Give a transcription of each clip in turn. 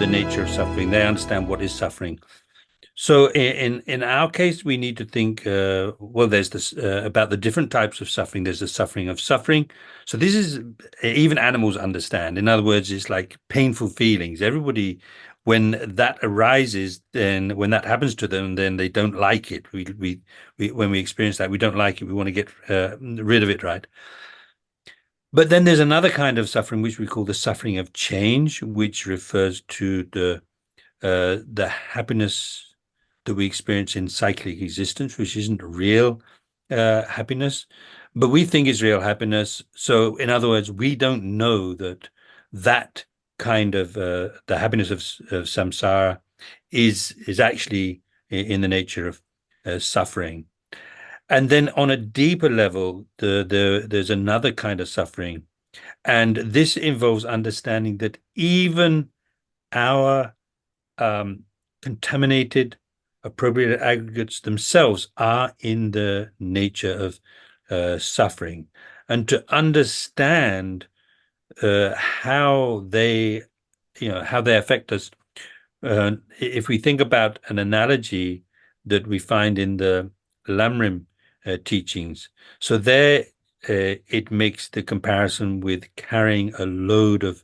the nature of suffering. They understand what is suffering. So in our case, we need to think, well, there's this about the different types of suffering. There's the suffering of suffering. So this is, even animals understand. In other words, it's like painful feelings. Everybody, when that arises, then when that happens to them, then they don't like it. When we experience that, we don't like it. We want to get rid of it, right? But then there's another kind of suffering, which we call the suffering of change, which refers to the happiness that we experience in cyclic existence, which isn't real happiness, but we think is real happiness. So, in other words, we don't know that kind of the happiness of samsara is actually in the nature of suffering. And then on a deeper level, there's another kind of suffering. And this involves understanding that even our contaminated appropriated aggregates themselves are in the nature of suffering. And to understand how they, how they affect us, if we think about an analogy that we find in the Lamrim teachings. So there it makes the comparison with carrying a load of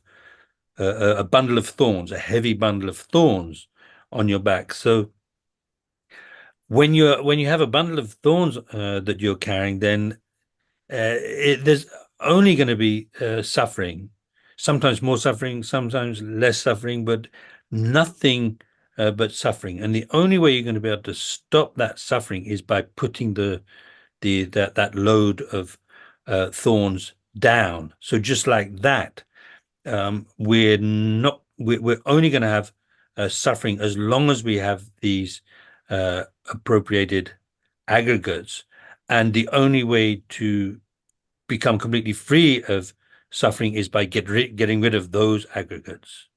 a bundle of thorns, a heavy bundle of thorns on your back. So when you have a bundle of thorns that you're carrying, then there's only going to be suffering, sometimes more suffering, sometimes less suffering, but nothing but suffering. And the only way you're going to be able to stop that suffering is by putting that load of thorns down. So just like that, we're only going to have suffering as long as we have these appropriated aggregates. And the only way to become completely free of suffering is by getting rid of those aggregates.